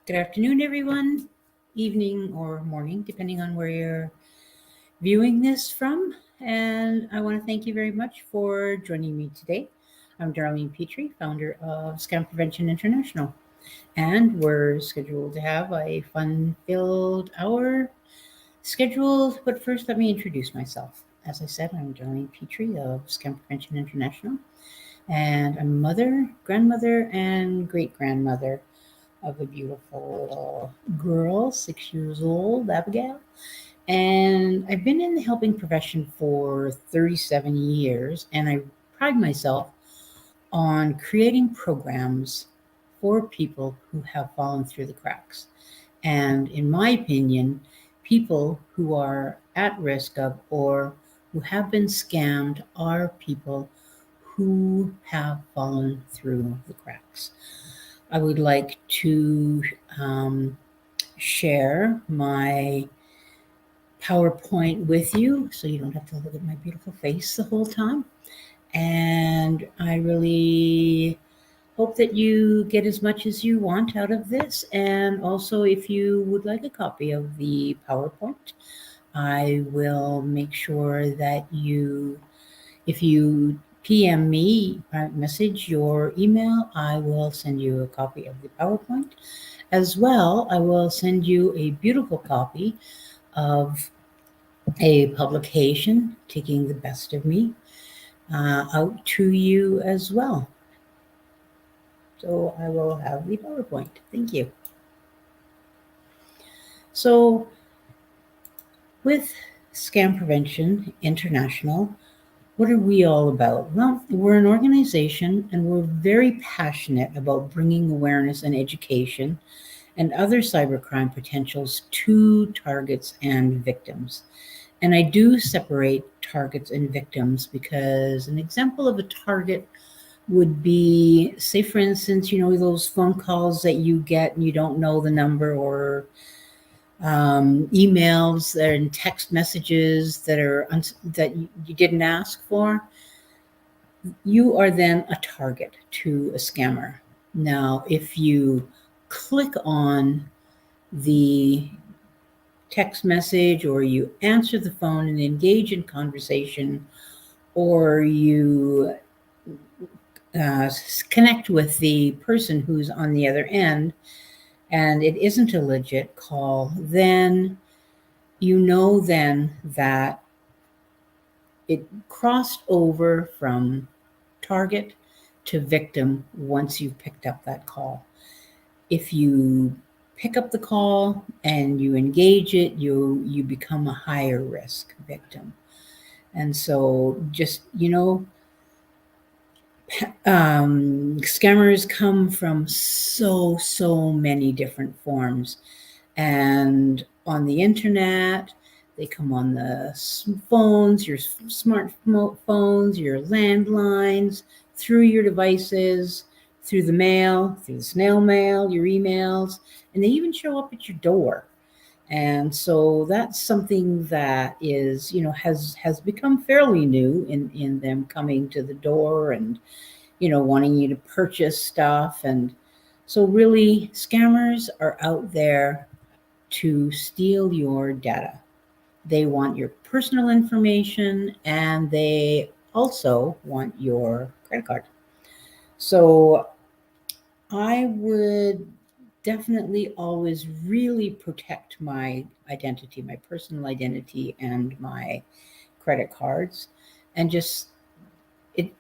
Good afternoon, everyone, evening or morning, depending on where you're viewing this from. And I want to thank you very much for joining me today. I'm Darlene Petrie, founder of Scam Prevention International, and we're scheduled to have a fun filled hour scheduled. But first, let me introduce myself. As I said, I'm Darlene Petrie of Scam Prevention International, and I'm mother, grandmother, and great grandmother of a beautiful girl, 6 years old, Abigail. And I've been in the helping profession for 37 years, and I pride myself on creating programs for people who have fallen through the cracks. And in my opinion, people who are at risk of or who have been scammed are people who have fallen through the cracks. I would like to um, share my PowerPoint with you so you don't have to look at my beautiful face the whole time. And I really hope that you get as much as you want out of this. And also, if you would like a copy of the PowerPoint, I will make sure that if you PM me, private message your email, I will send you a copy of the PowerPoint. As well, I will send you a beautiful copy of a publication, Taking the Best of Me, out to you as well. So I will have the PowerPoint. Thank you. So, with Scam Prevention International, what are we all about? Well, we're an organization and we're very passionate about bringing awareness and education and other cybercrime potentials to targets and victims. And I do separate targets and victims because an example of a target would be, say, for instance, those phone calls that you get and you don't know the number, or emails and text messages that you didn't ask for. You are then a target to a scammer. Now, if you click on the text message, or you answer the phone and engage in conversation, or you connect with the person who's on the other end, and it isn't a legit call, then you know then that it crossed over from target to victim once you've picked up that call. If you pick up the call and you engage it, you become a higher risk victim. And so just, scammers come from so many different forms. And on the internet, they come on the phones, your smartphones, your landlines, through your devices, through the mail, through the snail mail, your emails, and they even show up at your door. And so that's something that is, has become fairly new in them coming to the door and, wanting you to purchase stuff. And so really, scammers are out there to steal your data. They want your personal information, and they also want your credit card. So I would definitely always really protect my identity, my personal identity, and my credit cards. And just it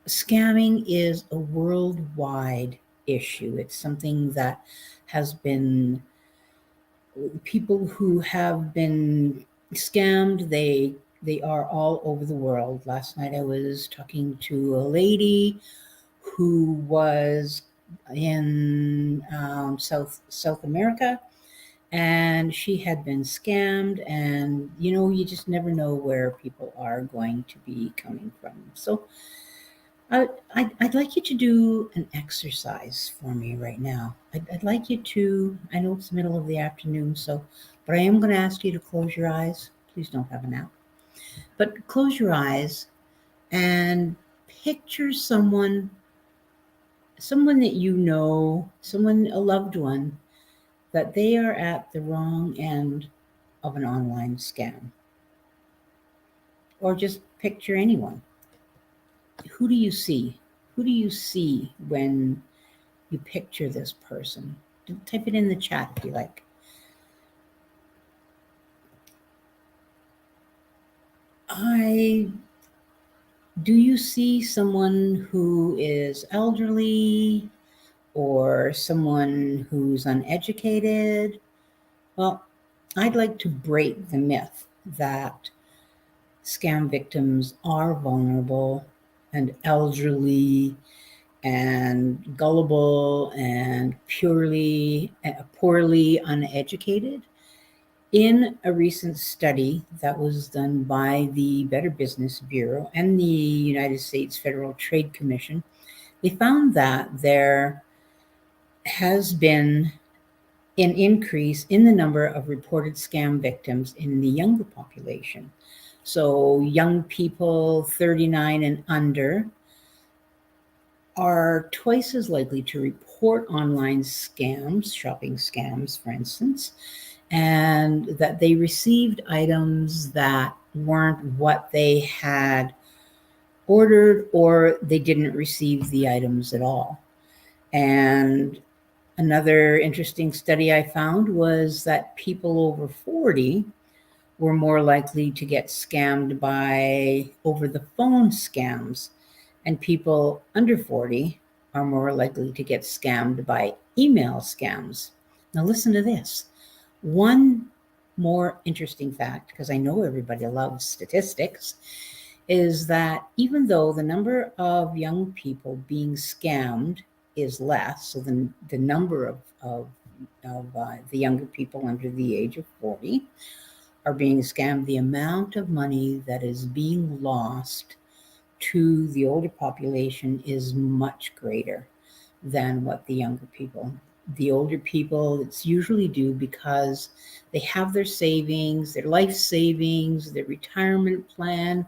scamming is a worldwide issue. It's something that has been, people who have been scammed, they are all over the world. Last night I was talking to a lady who was in South America, and she had been scammed. And you just never know where people are going to be coming from. So I'd like you to do an exercise for me right now. I'd like you to, I know it's the middle of the afternoon, but I am going to ask you to close your eyes. Please don't have a nap. But close your eyes and picture someone that you know, a loved one, that they are at the wrong end of an online scam. Or just picture anyone. Who do you see? Who do you see when you picture this person? Type it in the chat if you like. Do you see someone who is elderly or someone who's uneducated? Well, I'd like to break the myth that scam victims are vulnerable and elderly and gullible and poorly uneducated. In a recent study that was done by the Better Business Bureau and the United States Federal Trade Commission, they found that there has been an increase in the number of reported scam victims in the younger population. So young people 39 and under are twice as likely to report online scams, shopping scams, for instance, and that they received items that weren't what they had ordered, or they didn't receive the items at all. And another interesting study I found was that people over 40 were more likely to get scammed by over the phone scams, and people under 40 are more likely to get scammed by email scams. Now, listen to this. One more interesting fact, because I know everybody loves statistics, is that even though the number of young people being scammed is less, so the number of the younger people under the age of 40 are being scammed, the amount of money that is being lost to the older population is much greater than what the younger people. The older people, it's usually due because they have their savings, their life savings, their retirement plan.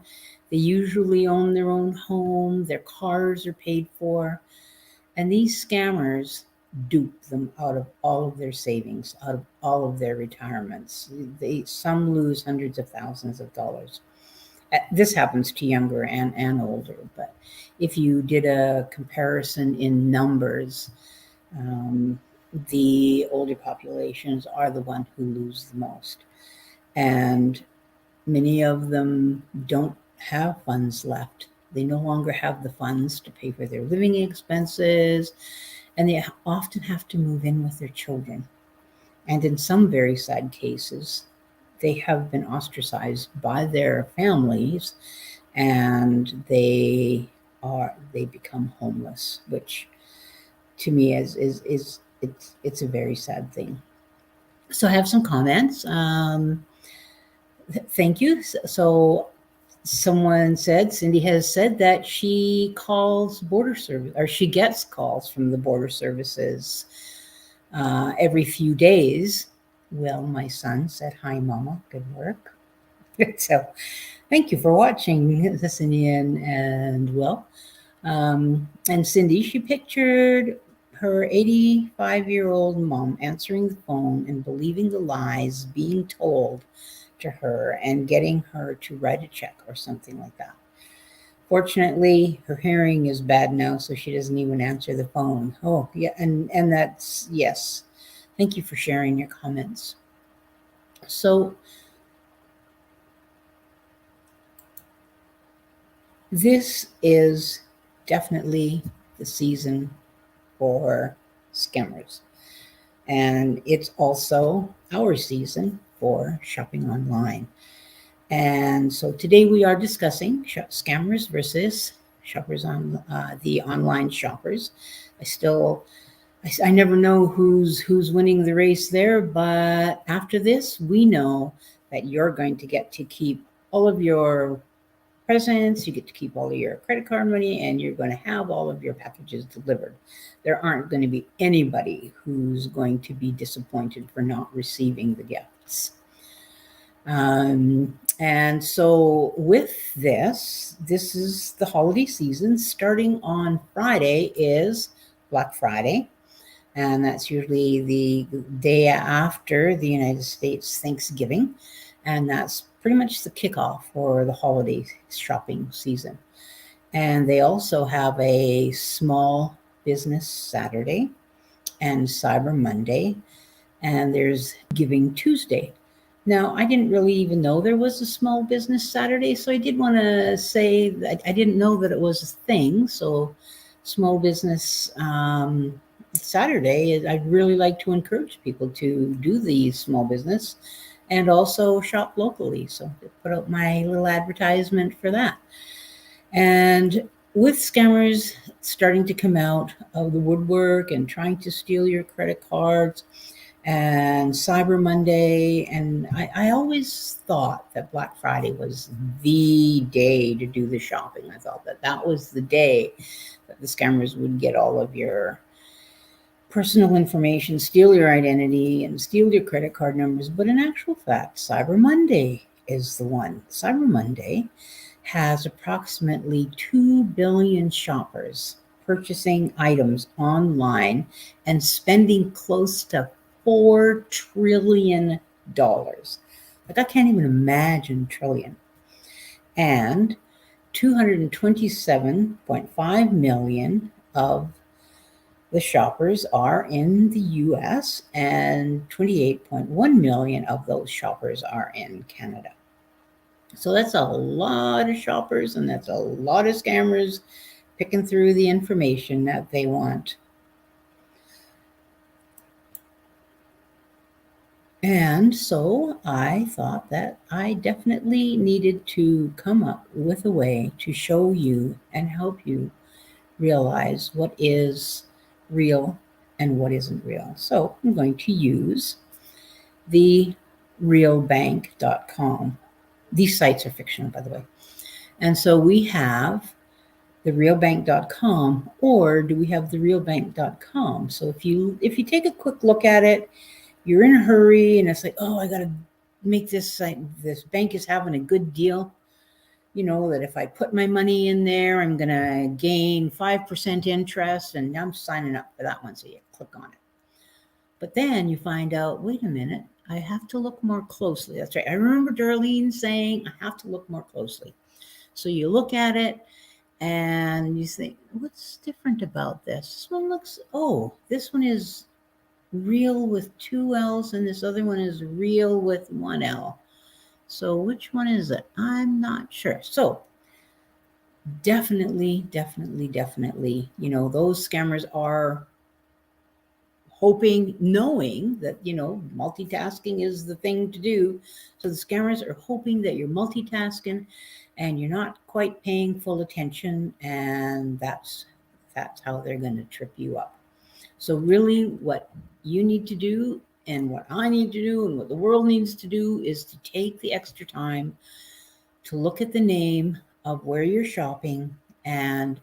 They usually own their own home, their cars are paid for. And these scammers dupe them out of all of their savings, out of all of their retirements. Some lose hundreds of thousands of dollars. This happens to younger and older, but if you did a comparison in numbers, the older populations are the one who lose the most. And many of them don't have funds left. They no longer have the funds to pay for their living expenses, and they often have to move in with their children. And in some very sad cases, they have been ostracized by their families, and they become homeless, which to me is it's a very sad thing. So I have some comments. Thank you. So someone said, Cindy has said that she calls border service, or she gets calls from the border services every few days. Well, my son said, "Hi, Mama. Good work." So thank you for watching, Cindy and Will. And Cindy, she pictured her 85-year-old mom answering the phone and believing the lies being told to her and getting her to write a check or something like that. Fortunately, her hearing is bad now, so she doesn't even answer the phone. Oh, yeah, and that's, yes. Thank you for sharing your comments. So this is definitely the season for scammers. And it's also our season for shopping online. And so today we are discussing scammers versus shoppers on the online shoppers. I never know who's winning the race there, but after this, we know that you're going to get to keep all of your presents, you get to keep all of your credit card money, and you're going to have all of your packages delivered. There aren't going to be anybody who's going to be disappointed for not receiving the gifts. And so with this is the holiday season. Starting on Friday is Black Friday. and that's usually the day after the United States Thanksgiving, and that's pretty much the kickoff for the holiday shopping season. And they also have a small business Saturday and Cyber Monday, and there's Giving Tuesday. Now, I didn't really even know there was a small business Saturday, so I did want to say that I didn't know that it was a thing. So, small business Saturday, I'd really like to encourage people to do the small business and also shop locally. So, I put out my little advertisement for that. And with scammers starting to come out of the woodwork and trying to steal your credit cards, and Cyber Monday. And I always thought that Black Friday was the day to do the shopping. I thought that that was the day that the scammers would get all of your personal information, steal your identity, and steal your credit card numbers. But in actual fact, Cyber Monday is the one. Cyber Monday has approximately 2 billion shoppers purchasing items online and spending close to $4 trillion. Like, I can't even imagine trillion. And 227.5 million of the shoppers are in the US, and 28.1 million of those shoppers are in Canada. So that's a lot of shoppers, and that's a lot of scammers picking through the information that they want. And so I thought that I definitely needed to come up with a way to show you and help you realize what is real and what isn't real. So I'm going to use the realbank.com. These sites are fictional, by the way. And so we have the realbank.com, or do we have the realbank.com? So if you take a quick look at it, you're in a hurry and it's like, oh, I got to make this site. This bank is having a good deal. You know, that if I put my money in there, I'm going to gain 5% interest, and I'm signing up for that one. So you click on it. But then you find out, wait a minute, I have to look more closely. That's right. I remember Darlene saying, I have to look more closely. So you look at it and you think, what's different about this? This one looks, this one is real with 2 L's, and this other one is real with 1 L. So which one is it? I'm not sure. So definitely, those scammers are hoping, knowing that, multitasking is the thing to do. So the scammers are hoping that you're multitasking and you're not quite paying full attention, and that's how they're going to trip you up. So really what you need to do, and what I need to do, and what the world needs to do, is to take the extra time to look at the name of where you're shopping and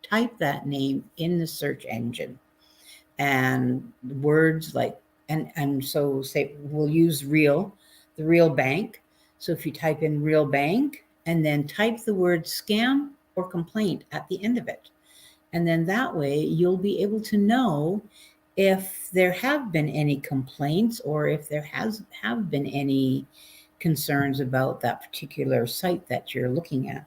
type that name in the search engine. And words like, and so say we'll use the real bank. So if you type in real bank and then type the word scam or complaint at the end of it, and then that way you'll be able to know if there have been any complaints or if there have been any concerns about that particular site that you're looking at.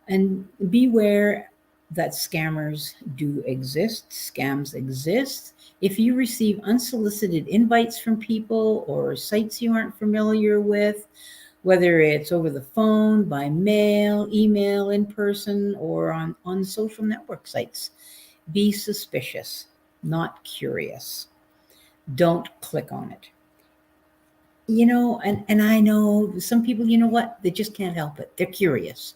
And beware that scammers do exist. Scams exist. If you receive unsolicited invites from people or sites you aren't familiar with, whether it's over the phone, by mail, email, in person, or on social network sites, be suspicious, not curious. Don't click on it. And I know some people, they just can't help it. They're curious.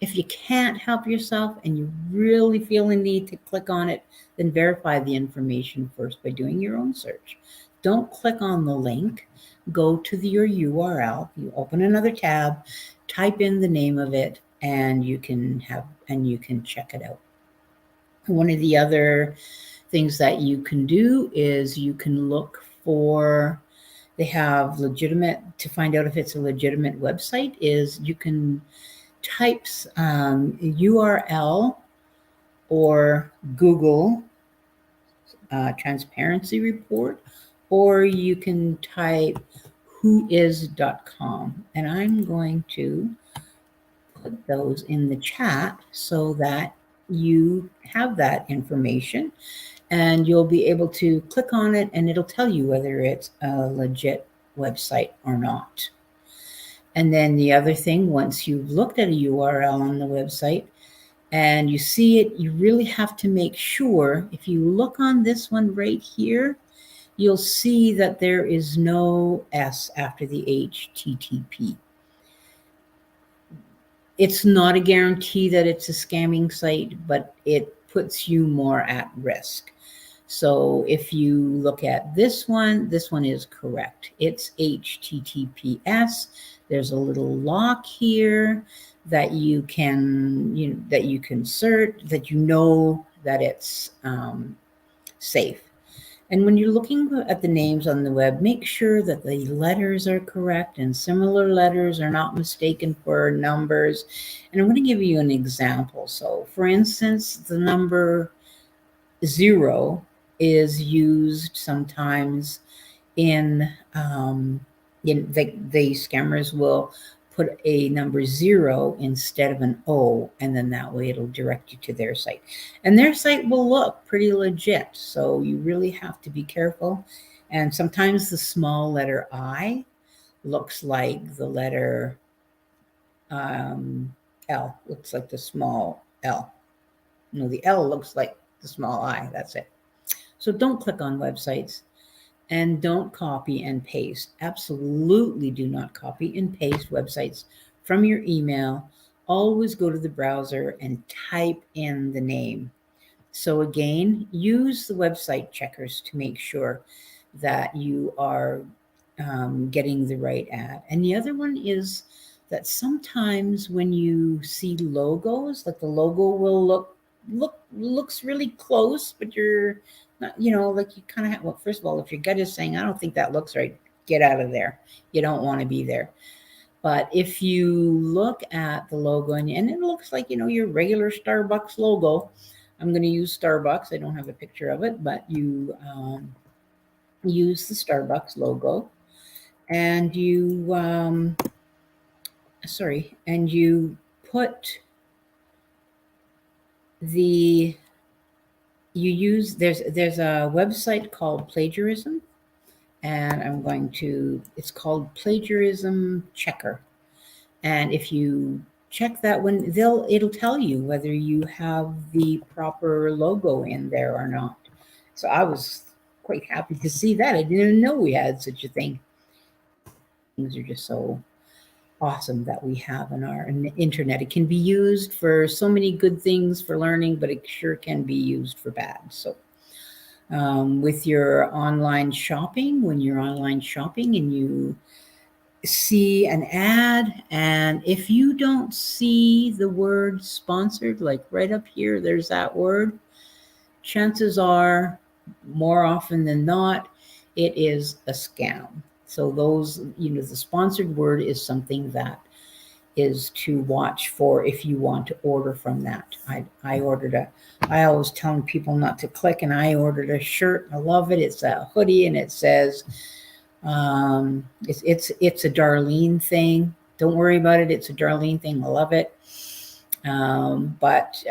If you can't help yourself and you really feel a need to click on it, then verify the information first by doing your own search. Don't click on the link. Go to your URL. You open another tab, type in the name of it, and you can check it out. One of the other things that you can do is you can look for, they have to find out if it's a legitimate website, is you can type URL or Google transparency report, or you can type whois.com. And I'm going to put those in the chat so that you have that information and you'll be able to click on it and it'll tell you whether it's a legit website or not. And then the other thing, once you've looked at a URL on the website and you see it, you really have to make sure, if you look on this one right here, you'll see that there is no S after the HTTP. It's not a guarantee that it's a scamming site, but it puts you more at risk. So if you look at this one is correct. It's HTTPS. There's a little lock here that you can insert, that that it's safe. And when you're looking at the names on the web, make sure that the letters are correct and similar letters are not mistaken for numbers. And I'm going to give you an example. So for instance, the number 0 is used sometimes in the scammers will put a number 0 instead of an O, and then that way it'll direct you to their site. And their site will look pretty legit, so you really have to be careful. And sometimes the small letter I looks like the letter L, looks like the small L. No, the L looks like the small I, that's it. So don't click on websites and don't copy and paste. Absolutely do not copy and paste websites from your email. Always go to the browser and type in the name. So again, use the website checkers to make sure that you are getting the right ad. And the other one is that sometimes when you see logos, like the logo will looks really close, but you're not, like you kind of have, well, first of all, if your gut is saying, I don't think that looks right, get out of there. You don't want to be there. But if you look at the logo and it looks like, your regular Starbucks logo, I'm going to use Starbucks. I don't have a picture of it, but you use the Starbucks logo and you put there's a website called Plagiarism, and it's called Plagiarism Checker. And if you check that one, it'll tell you whether you have the proper logo in there or not. So I was quite happy to see that. I didn't even know we had such a thing. Things are just so awesome that we have on our internet. It can be used for so many good things for learning, but it sure can be used for bad. So with your online shopping, when you're online shopping and you see an ad, and if you don't see the word sponsored, like right up here, there's that word, chances are, more often than not, it is a scam. So those, the sponsored word is something that is to watch for if you want to order from that. I always tell people not to click, and I ordered a shirt. I love it. It's a hoodie, and it says, it's a Darlene thing. Don't worry about it. It's a Darlene thing. I love it. But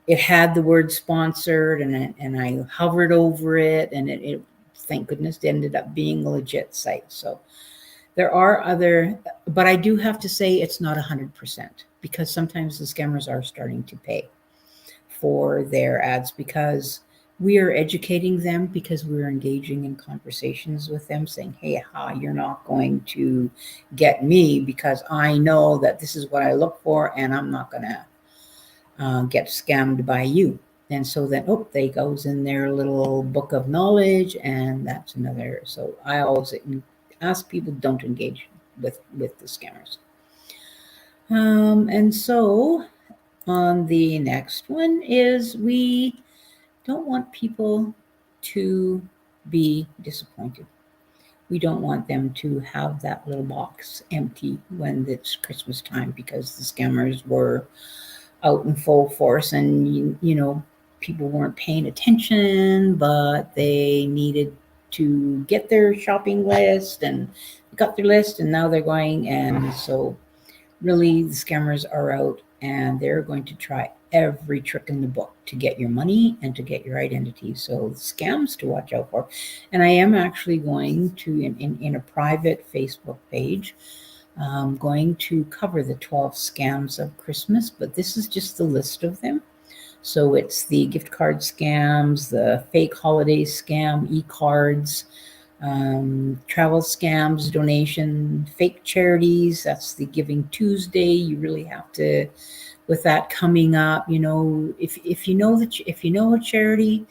it had the word sponsored, and I hovered over it, and it thank goodness it ended up being a legit site. So there are other, but I do have to say it's not 100%, because sometimes the scammers are starting to pay for their ads, because we are educating them, because we're engaging in conversations with them saying, hey, you're not going to get me, because I know that this is what I look for, and I'm not going to get scammed by you. And so then, they goes in their little book of knowledge, and that's another. So I always ask people, don't engage with the scammers. And so on the next one is, we don't want people to be disappointed. We don't want them to have that little box empty when it's Christmas time, because the scammers were out in full force. And people weren't paying attention, but they needed to get their shopping list and got their list, and now they're going. And so, really, the scammers are out and they're going to try every trick in the book to get your money and to get your identity. So, scams to watch out for. And I am actually going to, in a private Facebook page, going to cover the 12 scams of Christmas, but this is just the list of them. So it's the gift card scams, the fake holiday scam, e-cards, travel scams, donation, fake charities. That's the Giving Tuesday. You really have to, with that coming up, if you know if you know a charity,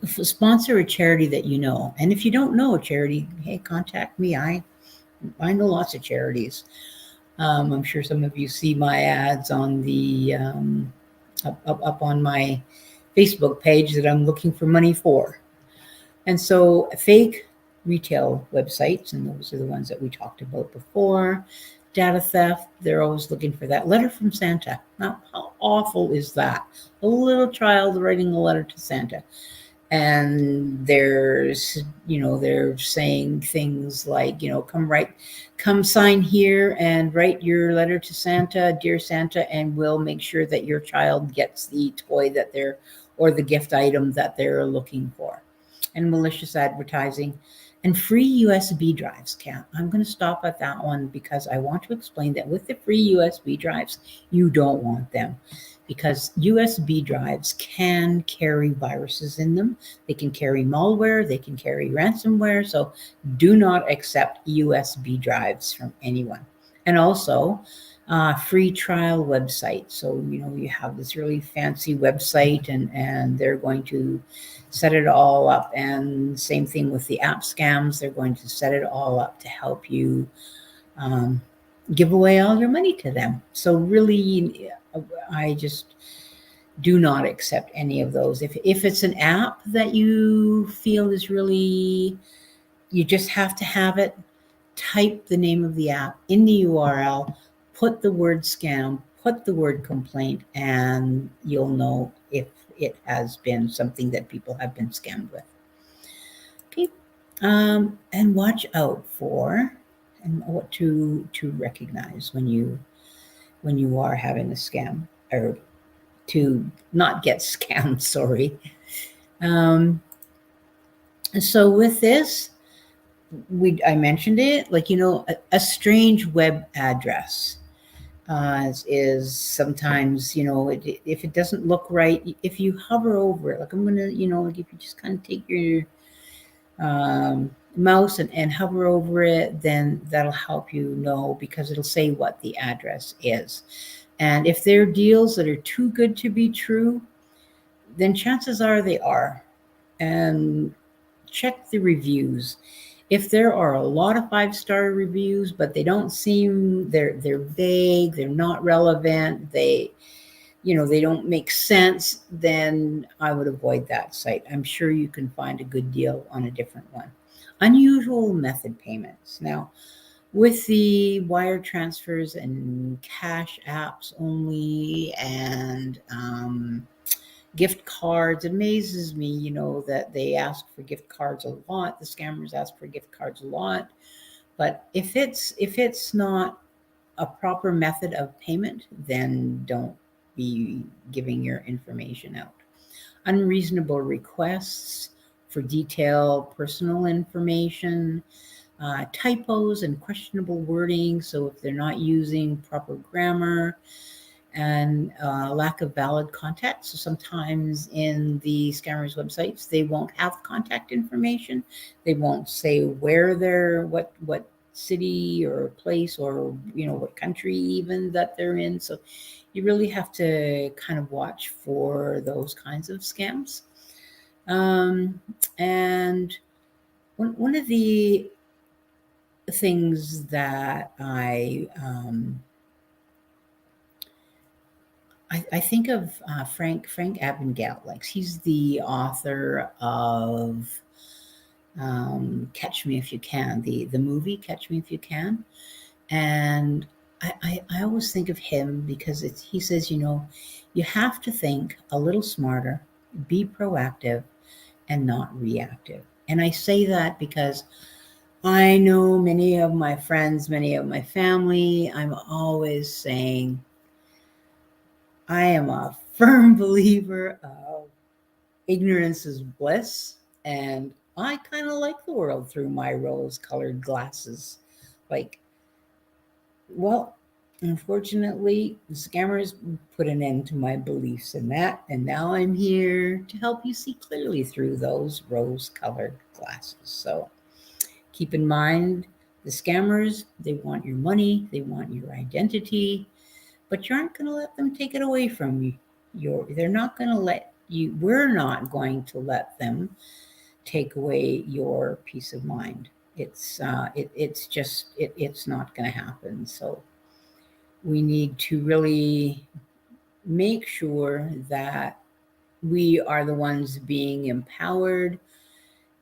sponsor a charity that you know. And if you don't know a charity, hey, contact me. I know lots of charities. I'm sure some of you see my ads on the up on my Facebook page that I'm looking for money for. And so fake retail websites, and those are the ones that we talked about before. Data theft, they're always looking for that letter from Santa. Now, how awful is that? A little child writing a letter to Santa. And they're saying things like, come sign here and write your letter to Santa, dear Santa, and we'll make sure that your child gets the toy or the gift item that they're looking for. And malicious advertising and free USB drives. I'm going to stop at that one because I want to explain that with the free USB drives, you don't want them, because USB drives can carry viruses in them. They can carry malware, they can carry ransomware. So do not accept USB drives from anyone. And also, free trial website. So, you have this really fancy website and they're going to set it all up. And same thing with the app scams. They're going to set it all up to help you give away all your money to them. So really, I just do not accept any of those. If it's an app that you feel is really, you just have to have it, type the name of the app in the URL, put the word scam, put the word complaint, and you'll know if it has been something that people have been scammed with. Okay. And watch out for and what to recognize when you are having a scam, or to not get scammed, sorry. So with this, I mentioned it, a strange web address is sometimes, if it doesn't look right, if you hover over it, I'm gonna, if you just kind of take your mouse and hover over it, then that'll help you know, because it'll say what the address is. And if there are deals that are too good to be true, then chances are they are. And check the reviews. If there are a lot of 5-star reviews, but they don't seem, they're vague, they're not relevant, they don't make sense, then I would avoid that site. I'm sure you can find a good deal on a different one. Unusual method payments. Now, with the wire transfers and cash apps only and gift cards, it amazes me, that they ask for gift cards a lot. The scammers ask for gift cards a lot. But if it's not a proper method of payment, then don't be giving your information out. Unreasonable requests for detailed personal information, typos and questionable wording. So if they're not using proper grammar, and lack of valid contact. So sometimes in the scammers' websites, they won't have contact information. They won't say where they're, what city or place, or what country even that they're in. So you really have to kind of watch for those kinds of scams. And one of the things that I think of Frank Abagnale. He's the author of Catch Me If You Can, the movie Catch Me If You Can. And I always think of him because he says, you have to think a little smarter, be proactive, and not reactive. And I say that because I know many of my friends, many of my family, I'm always saying, I am a firm believer of ignorance is bliss. And I kind of like the world through my rose colored glasses. Like, well, unfortunately, the scammers put an end to my beliefs in that. And now I'm here to help you see clearly through those rose colored glasses. So keep in mind the scammers, they want your money, they want your identity, but you aren't going to let them take it away from you. They're not going to let you, we're not going to let them take away your peace of mind. It's not going to happen. So we need to really make sure that we are the ones being empowered,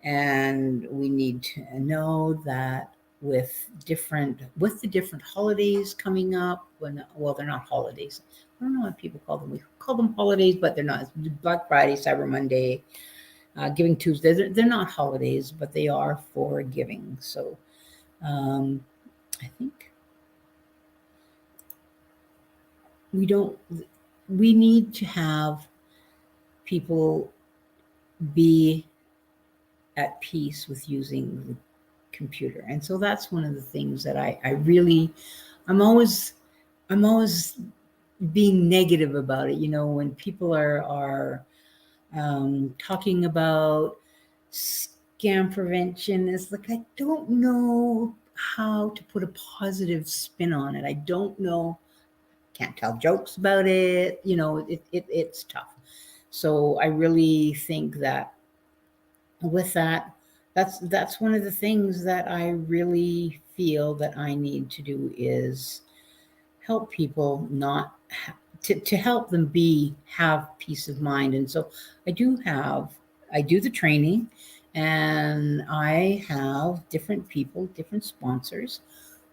and we need to know that with the different holidays coming up, they're not holidays. I don't know what people call them. We call them holidays, but they're not. Black Friday, Cyber Monday, Giving Tuesday. They're not holidays, but they are for giving. So I think we need to have people be at peace with using the computer. And so that's one of the things that I really, I'm always, I'm always being negative about it. When people are talking about scam prevention, it's like, I don't know how to put a positive spin on it. I don't know, can't tell jokes about it. It's tough. So I really think that with that, that's one of the things that I really feel that I need to do is help people not to help them have peace of mind. And so I do the training, and I have different people, different sponsors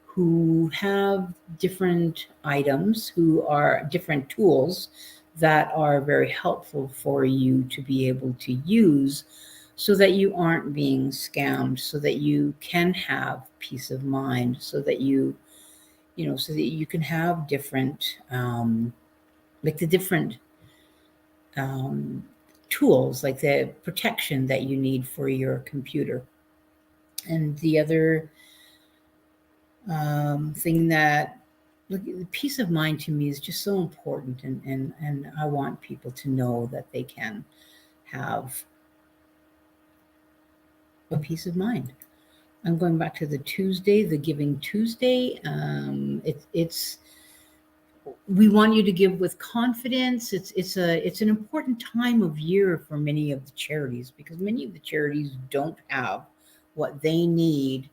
who have different items, who are different tools that are very helpful for you to be able to use so that you aren't being scammed, so that you can have peace of mind, so that so that you can have different, like the different um, tools, like the protection that you need for your computer. And the other thing that, look, peace of mind to me is just so important, and I want people to know that they can have a peace of mind. I'm going back to the Tuesday, the Giving Tuesday. It's we want you to give with confidence. It's an important time of year for many of the charities, because many of the charities don't have what they need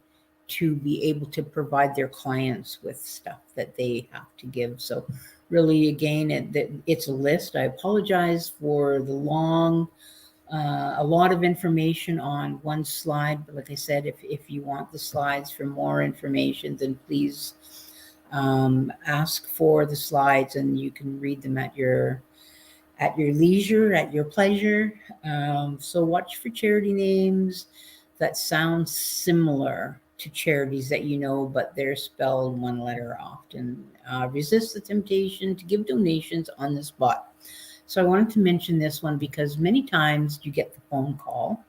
to be able to provide their clients with stuff that they have to give. So really, again, it's a list. I apologize for the long, a lot of information on one slide. But like I said, if you want the slides for more information, then please ask for the slides, and you can read them at your leisure, at your pleasure. So watch for charity names that sound similar to charities that but they're spelled one letter often. Resist the temptation to give donations on the spot. So I wanted to mention this one because many times you get the phone call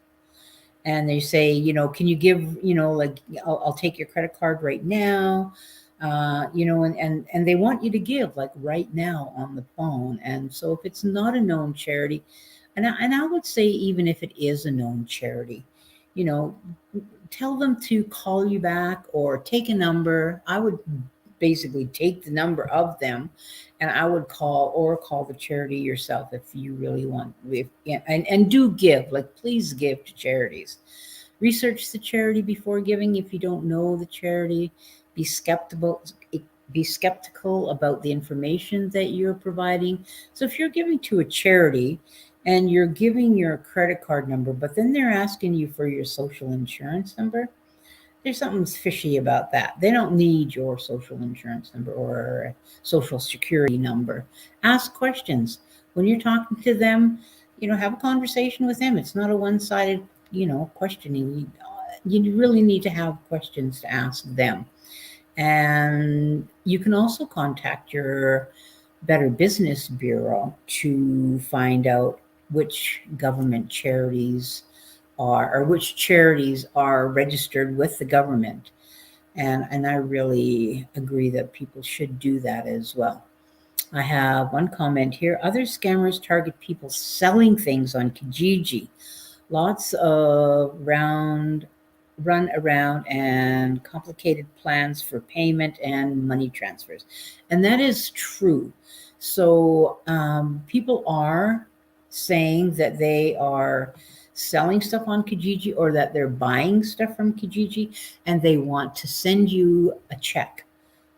and they say, can you give, like, I'll take your credit card right now. And they want you to give like right now on the phone. And so if it's not a known charity, and I would say, even if it is a known charity, you know, tell them to call you back or take a number. I would basically take the number of them, and I would call the charity yourself if you really want. And do give, like, please give to charities. Research the charity before giving. If you don't know the charity, be skeptical. Be skeptical about the information that you're providing. So if you're giving to a charity and you're giving your credit card number, but then they're asking you for your social insurance number, there's something fishy about that. They don't need your social insurance number or social security number. Ask questions. When you're talking to them, have a conversation with them. It's not a one-sided, questioning. You really need to have questions to ask them. And you can also contact your Better Business Bureau to find out which government charities or which charities are registered with the government. And I really agree that people should do that as well. I have one comment here. Other scammers target people selling things on Kijiji. Lots of run around and complicated plans for payment and money transfers. And that is true. So people are saying that they are selling stuff on Kijiji or that they're buying stuff from Kijiji and they want to send you a check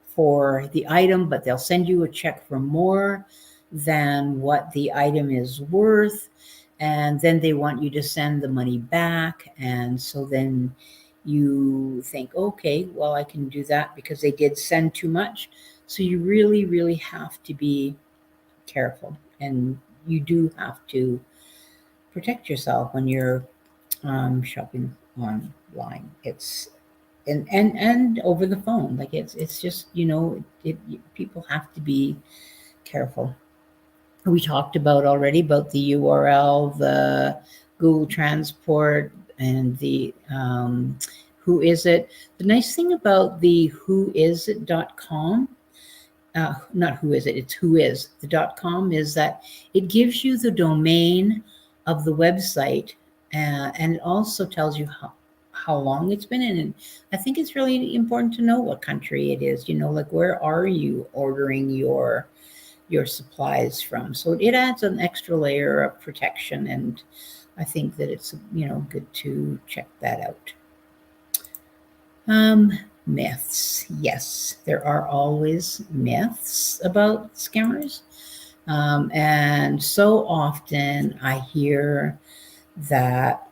for the item, but they'll send you a check for more than what the item is worth. And then they want you to send the money back. And so then you think, okay, well, I can do that because they did send too much. So you really, really have to be careful. And you do have to protect yourself when you're shopping online. It's and over the phone. Like it's just people have to be careful. We talked already about the URL, the Google Transport, and the who is it. The nice thing about the whoisit.com, not who is it, it's who is the .com, is that it gives you the domain of the website, and it also tells you how long it's been in. And I think it's really important to know what country it is, like where are you ordering your supplies from. So it adds an extra layer of protection, and I think that it's good to check that out. Myths. Yes, there are always myths about scammers. And so often I hear that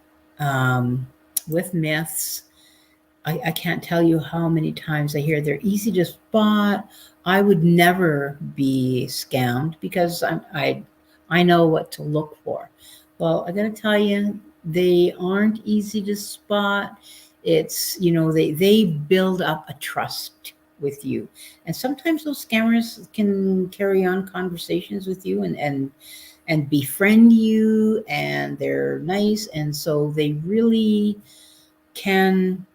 with myths, I can't tell you how many times I hear they're easy to spot. I would never be scammed because I know what to look for. Well, I got to tell you, they aren't easy to spot. It's, they build up a trust with you. And sometimes those scammers can carry on conversations with you and befriend you, and they're nice. And so they really can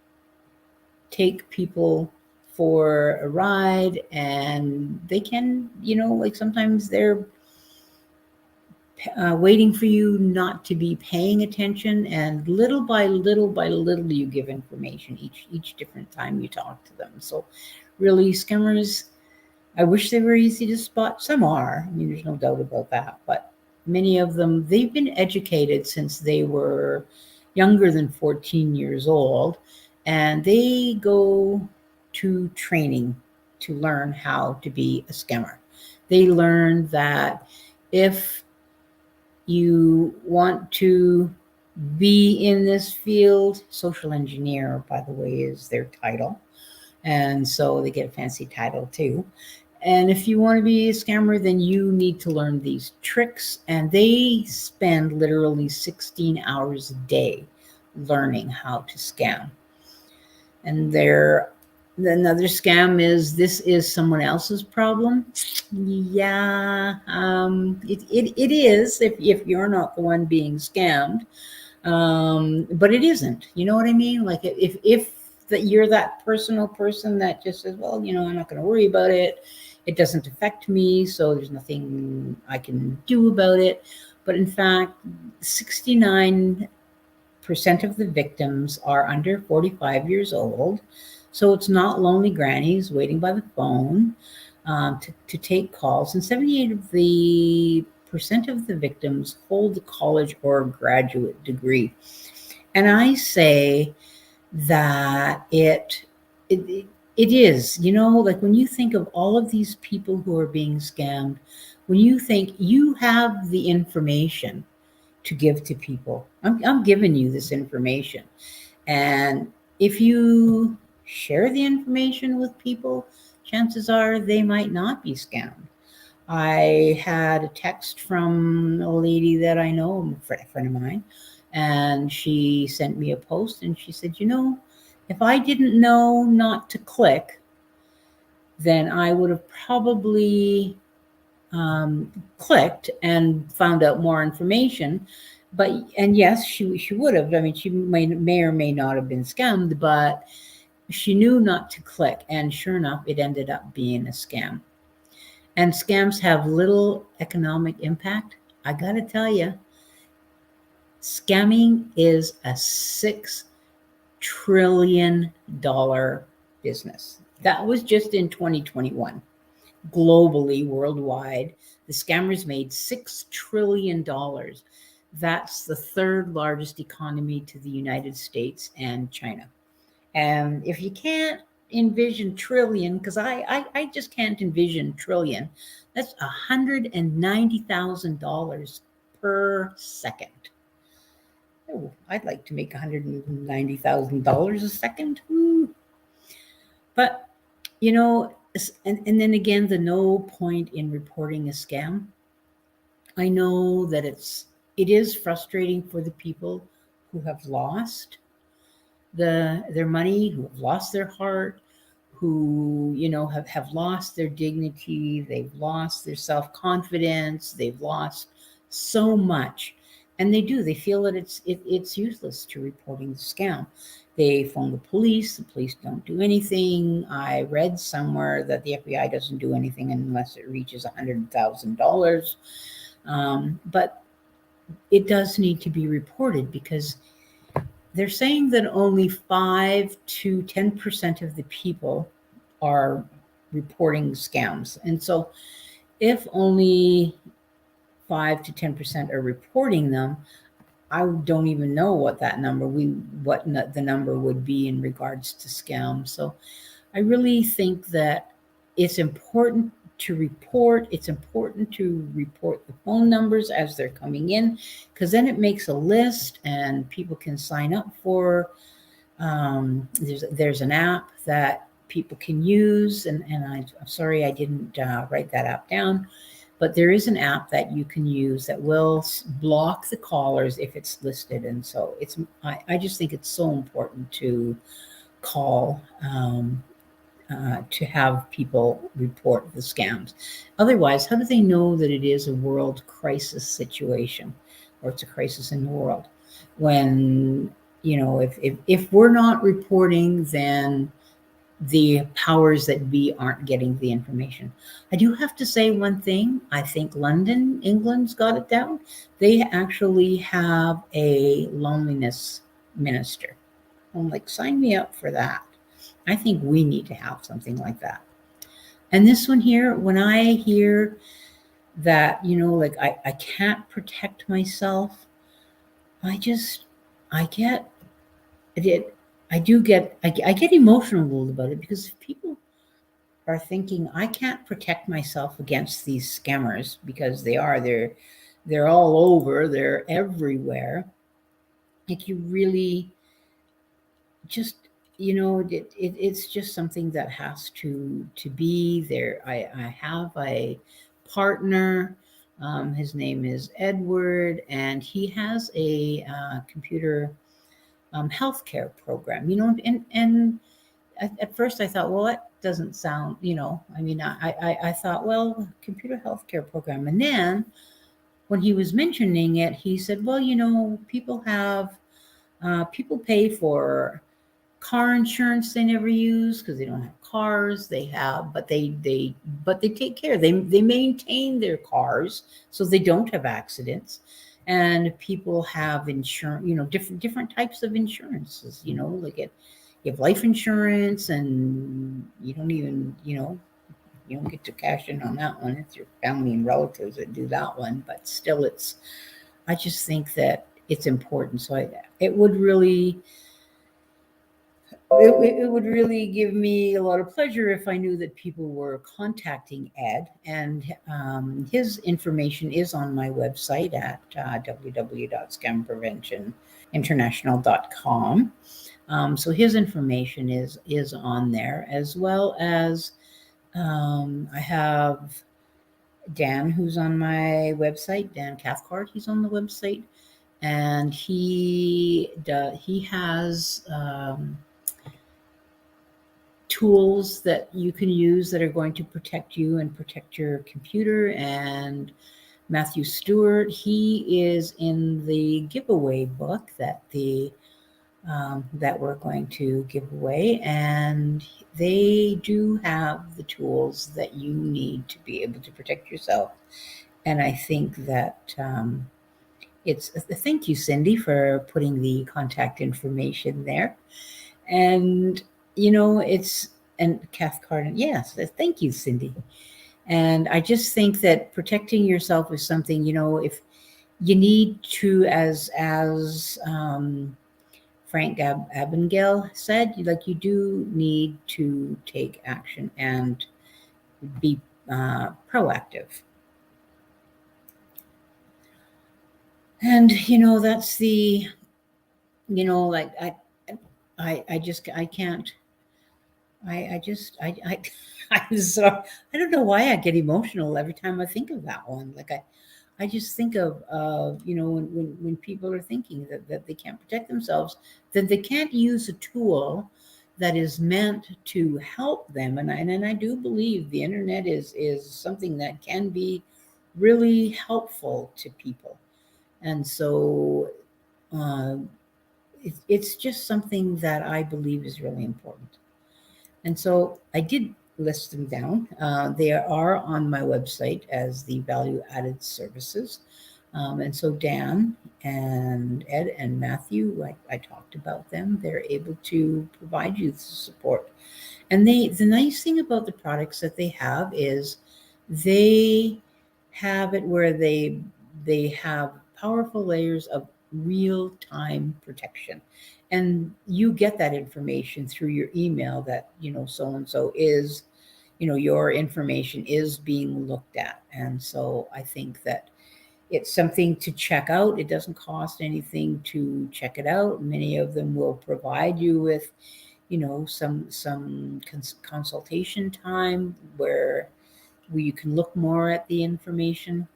take people for a ride, and they can, like sometimes they're waiting for you not to be paying attention, and little by little you give information each different time you talk to them. So really, scammers, I wish they were easy to spot. Some are, I mean, there's no doubt about that, but many of them, they've been educated since they were younger than 14 years old, and they go to training to learn how to be a scammer. They learn that if you want to be in this field, social engineer, by the way, is their title. And so they get a fancy title too. And if you want to be a scammer, then you need to learn these tricks. And they spend literally 16 hours a day learning how to scam. And another scam is, this is someone else's problem. Yeah, it is if you're not the one being scammed. But it isn't. You know what I mean? Like if that you're that personal person that just says, well, I'm not going to worry about it. It doesn't affect me, so there's nothing I can do about it. But in fact, 69% of the victims are under 45 years old. So it's not lonely grannies waiting by the phone to take calls. And 78% of the victims hold a college or graduate degree. And I say that it is, like when you think of all of these people who are being scammed, when you think you have the information to give to people, I'm giving you this information, and if you share the information with people, chances are they might not be scammed. I had a text from a lady that I know, a friend of mine, and she sent me a post and she said, if I didn't know not to click, then I would have probably clicked and found out more information. And yes, she would have. I mean, she may or may not have been scammed, but she knew not to click. And sure enough, it ended up being a scam. And scams have little economic impact. I got to tell you, scamming is a $6 trillion business. That was just in 2021. Globally, worldwide, the scammers made $6 trillion. That's the third largest economy to the United States and China. And if you can't envision trillion, because I just can't envision trillion, that's $190,000 per second. Oh, I'd like to make $190,000 a second. But, and then again, the no point in reporting a scam. I know that it is frustrating for the people who have lost their money, who have lost their heart, who have lost their dignity, they've lost their self-confidence, they've lost so much, and they feel that it's useless to reporting the scam. They phone the police don't do anything. I read somewhere that the FBI doesn't do anything unless it reaches $100,000. But it does need to be reported, because they're saying that only 5 to 10% of the people are reporting scams. And so if only 5 to 10% are reporting them, I don't even know what that number, the number would be in regards to scams. So I really think that it's important to report. It's important to report the phone numbers as they're coming in, because then it makes a list and people can sign up for. There's an app that people can use, and I'm sorry I didn't write that app down, but there is an app that you can use that will block the callers if it's listed. And so I just think it's so important to call, to have people report the scams. Otherwise, how do they know that it is a world crisis situation, or it's a crisis in the world? When, if we're not reporting, then the powers that be aren't getting the information. I do have to say one thing. I think London, England's got it down. They actually have a loneliness minister. I'm like, sign me up for that. I think we need to have something like that. And this one here, when I hear that, I can't protect myself, I get it. I get emotional about it, because if people are thinking, I can't protect myself against these scammers, because they're all over, they're everywhere. Like, you really just, it's just something that has to be there. I have a partner. His name is Edward, and he has a computer healthcare program. And at first I thought, well, that doesn't sound, I thought, well, computer healthcare program. And then when he was mentioning it, he said, well, people pay for car insurance they never use because they don't have cars. But they take care. They maintain their cars so they don't have accidents. And people have insurance, different types of insurances, like you have life insurance, and you don't even, you don't get to cash in on that one. It's your family and relatives that do that one. But still, I just think that it's important. So it would really it would really give me a lot of pleasure if I knew that people were contacting Ed. And his information is on my website at www.scampreventioninternational.com. So his information is on there, as well as I have Dan, who's on my website, Dan Cathcart. He's on the website, and he has tools that you can use that are going to protect you and protect your computer. And Matthew Stewart, he is in the giveaway book that we're going to give away, and they do have the tools that you need to be able to protect yourself. And I think that it's thank you, Cindy, for putting the contact information there. And it's and Cathcart. Yes, thank you, Cindy. And I just think that protecting yourself is something, if you need to, as Frank Abagnale said, like, you do need to take action and be proactive. And that's the like I can't. I just I'm sorry. I don't know why I get emotional every time I think of that one. Like, I just think of when people are thinking that they can't protect themselves, that they can't use a tool that is meant to help them. And I do believe the internet is something that can be really helpful to people. And so uh, it's just something that I believe is really important. And so I did list them down. They are on my website as the value added services. And so Dan and Ed and Matthew, I talked about them. They're able to provide you the support. And the nice thing about the products that they have is they have it where they have powerful layers of real time protection, and you get that information through your email that so and so is your information is being looked at. And so I think that it's something to check out. It doesn't cost anything to check it out. Many of them will provide you with some consultation time where you can look more at the information.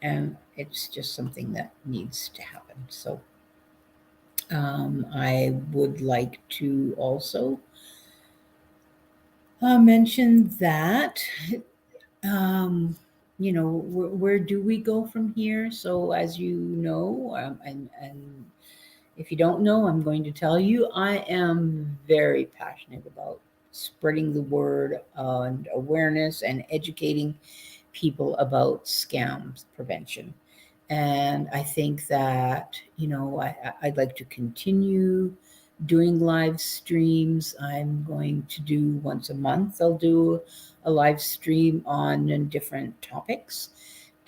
And it's just something that needs to happen. So I would like to also mention that where do we go from here? So, as you know, and if you don't know, I'm going to tell you, I am very passionate about spreading the word and awareness and educating people about scams prevention. And I think that, I'd like to continue doing live streams. I'm going to do once a month, I'll do a live stream on different topics.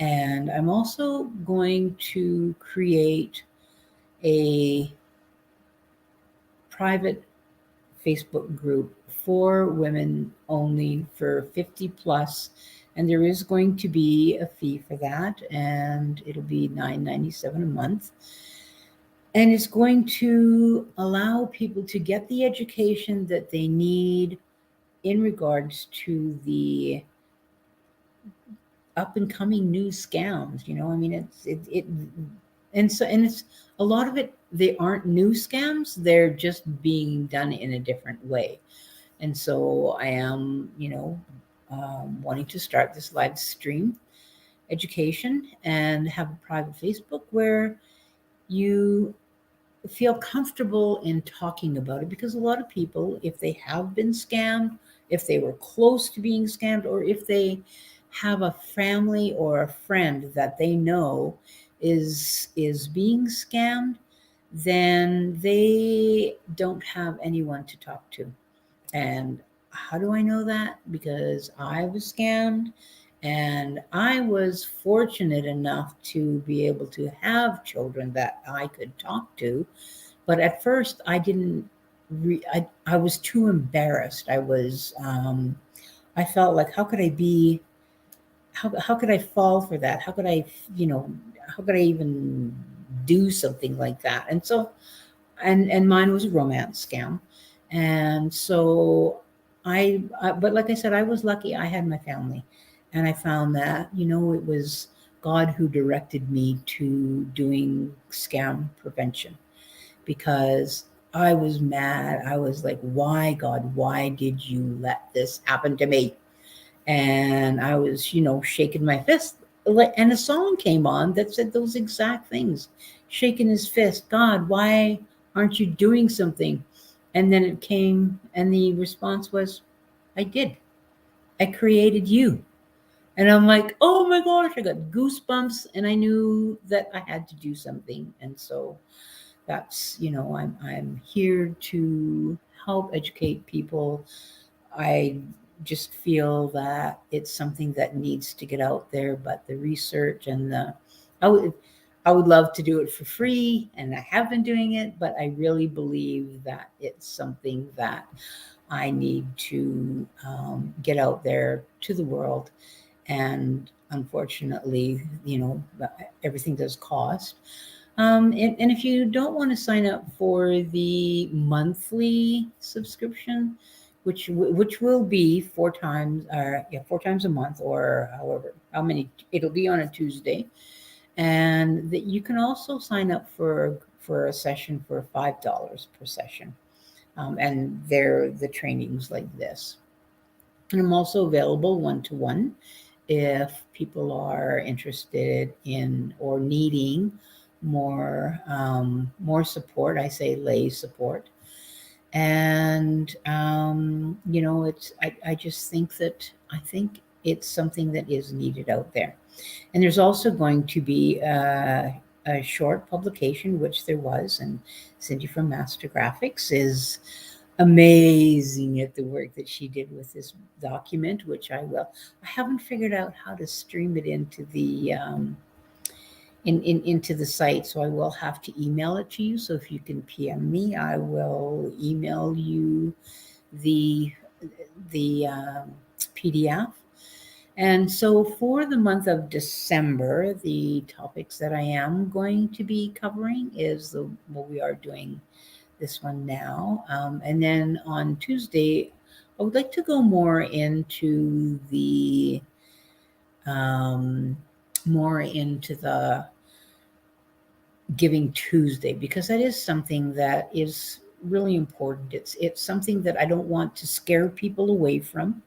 And I'm also going to create a private Facebook group for women only for 50 plus. And there is going to be a fee for that, and it'll be $9.97 a month. And it's going to allow people to get the education that they need in regards to the up and coming new scams. I mean, and it's a lot of it, they aren't new scams, they're just being done in a different way. And so I am, wanting to start this live stream education and have a private Facebook where you feel comfortable in talking about it, because a lot of people, if they have been scammed, if they were close to being scammed, or if they have a family or a friend that they know is being scammed, then they don't have anyone to talk to. And how do I know that? Because I was scammed, and I was fortunate enough to be able to have children that I could talk to. But at first, I didn't. I was too embarrassed. I felt like, how could I be, how could I fall for that? How could I, you know, how could I even do something like that? And so, and mine was a romance scam. And so but like I said, I was lucky. I had my family, and I found that, you know, it was God who directed me to doing scam prevention, because I was mad. I was like, why, God, why did you let this happen to me? And I was, you know, shaking my fist. And a song came on that said those exact things, shaking his fist. God, why aren't you doing something? And then it came, and the response was, I did. I created you. And I'm like, oh my gosh, I got goosebumps, and I knew that I had to do something. And so that's, you know, I'm here to help educate people. I just feel that it's something that needs to get out there, but the research and the I would I would love to do it for free, and I have been doing it, but I really believe that it's something that I need to get out there to the world. And unfortunately, you know, everything does cost. And if you don't want to sign up for the monthly subscription, which will be 4 times, yeah, 4 times a month, or however how many, it'll be on a Tuesday, and that you can also sign up for a session for $5 per session, and they're the trainings like this. And I'm also available one to one if people are interested in or needing more support. I say lay support. And you know, I just think that I think it's something that is needed out there. And there's also going to be a short publication, which there was, and Cindy from Master Graphics is amazing at the work that she did with this document, which I haven't figured out how to stream it into the into the site, so I will have to email it to you. So if you can PM me, I will email you the PDF. And so for the month of December, the topics that I am going to be covering is the what we are doing this one now. And then on Tuesday, I would like to go um, more into the Giving Tuesday, because that is something that is really important. It's something that I don't want to scare people away from,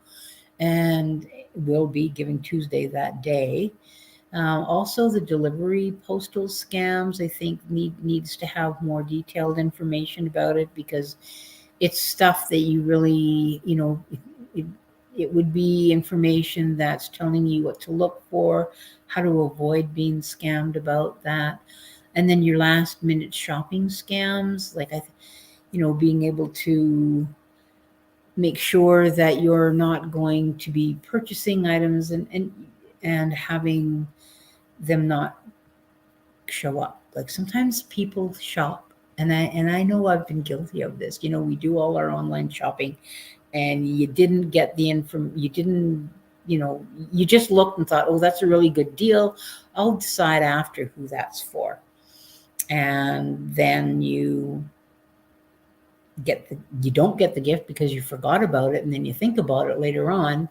and will be Giving Tuesday that day. Also, the delivery postal scams, I think, needs to have more detailed information about it, because it's stuff that you really, you know, it, it would be information that's telling you what to look for, how to avoid being scammed about that. And then your last minute shopping scams, like you know, being able to make sure that you're not going to be purchasing items and having them not show up. Like sometimes people shop, and I know I've been guilty of this. You know, we do all our online shopping, and you didn't get the inform you didn't, you know, you just looked and thought, oh, that's a really good deal. I'll decide after who that's for. And then you don't get the gift because you forgot about it, and then you think about it later on.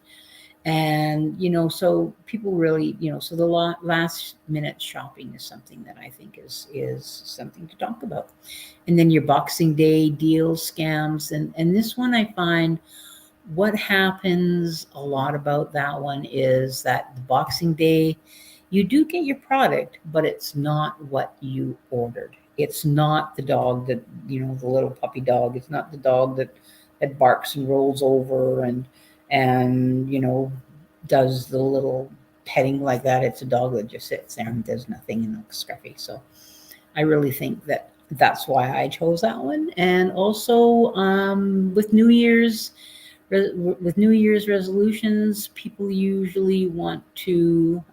And you know, so people really, you know, so the last minute shopping is something that I think is something to talk about. And then your Boxing Day deals, scams, and this one I find, what happens a lot about that one is that the Boxing Day, you do get your product, but it's not what you ordered. It's not the dog that, you know, the little puppy dog. It's not the dog that barks and rolls over and you know, does the little petting like that. It's a dog that just sits there and does nothing and looks scruffy. So I really think that that's why I chose that one. And also with New Year's resolutions, people usually want to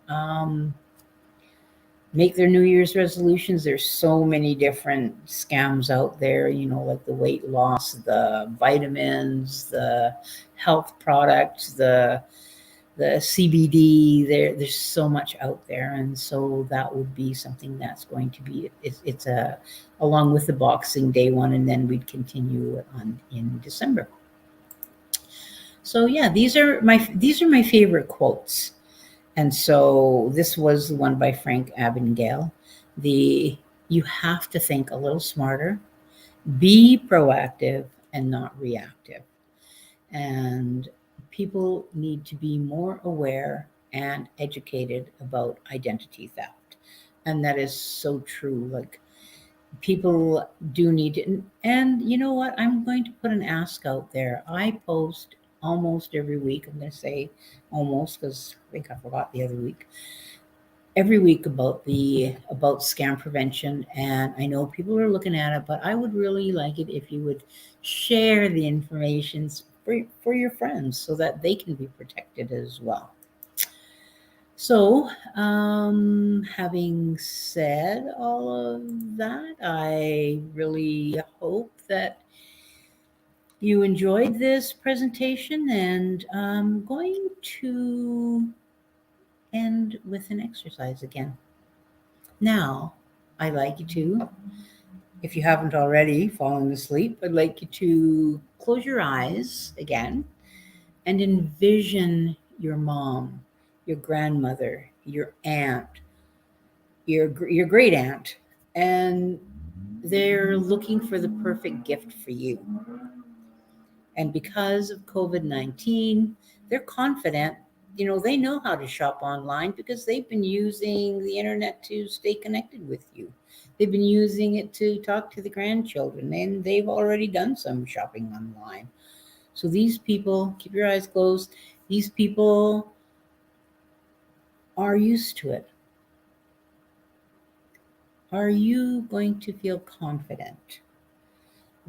make their New Year's resolutions. There's so many different scams out there, like the weight loss, the vitamins, the health products, the CBD. There's so much out there, and so that would be something that's going to be it's a along with the Boxing Day one, and then we'd continue on in December. So yeah, these are my favorite quotes. And so this was the one by Frank Abagnale. You have to think a little smarter, be proactive and not reactive. And people need to be more aware and educated about identity theft. And that is so true. Like, people do need to, and you know what? I'm going to put an ask out there. I post almost every week. I'm going to say almost because I think I forgot the other week. Every week about scam prevention, and I know people are looking at it, but I would really like it if you would share the information for your friends so that they can be protected as well. So, having said all of that, I really hope that you enjoyed this presentation, and I'm going to end with an exercise again. Now, I'd like you to, if you haven't already fallen asleep, I'd like you to close your eyes again and envision your mom, your grandmother, your aunt, your great aunt, and they're looking for the perfect gift for you. And because of COVID-19, they're confident. They know how to shop online because they've been using the internet to stay connected with you. They've been using it to talk to the grandchildren, and they've already done some shopping online. So these people, keep your eyes closed, these people are used to it. Are you going to feel confident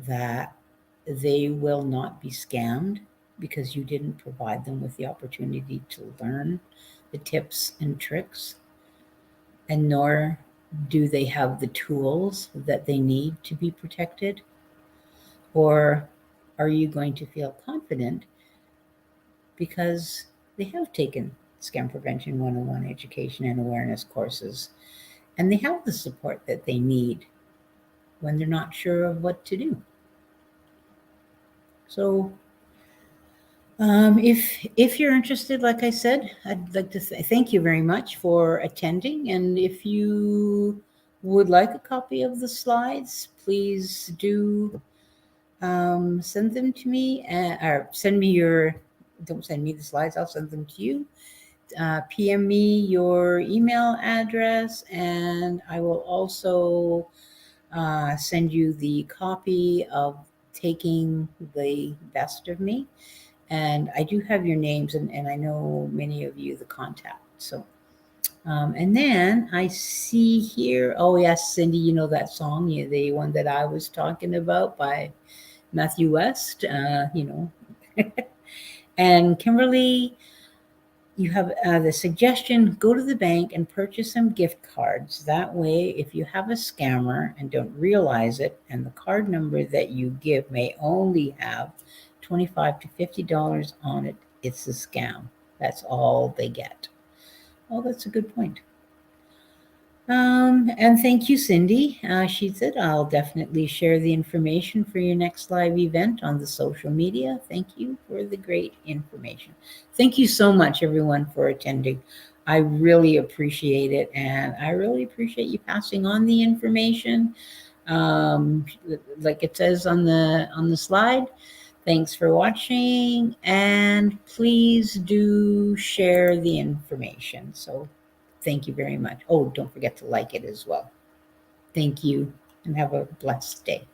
that they will not be scammed because you didn't provide them with the opportunity to learn the tips and tricks, and nor do they have the tools that they need to be protected? Or are you going to feel confident because they have taken Scam Prevention 101 education and awareness courses, and they have the support that they need when they're not sure of what to do? So, if you're interested, like I said, I'd like to thank you very much for attending. And if you would like a copy of the slides, please do send them to me, or send me your. Don't send me the slides. I'll send them to you. PM me your email address, and I will also send you the copy of Taking the Best of Me. And I do have your names, and I know many of you the contact. So, and then I see here, oh yes, Cindy, you know that song, the one that I was talking about by Matthew West, and Kimberly, you have the suggestion, go to the bank and purchase some gift cards. That way, if you have a scammer and don't realize it, and the card number that you give may only have $25 to $50 on it, it's a scam. That's all they get. Oh, that's a good point. And thank you, Cindy. She said, I'll definitely share the information for your next live event on the social media. Thank you for the great information. Thank you so much, everyone, for attending. I really appreciate it, and I really appreciate you passing on the information. Like it says on the slide. Thanks for watching, and please do share the information. So thank you very much. Oh, don't forget to like it as well. Thank you, and have a blessed day.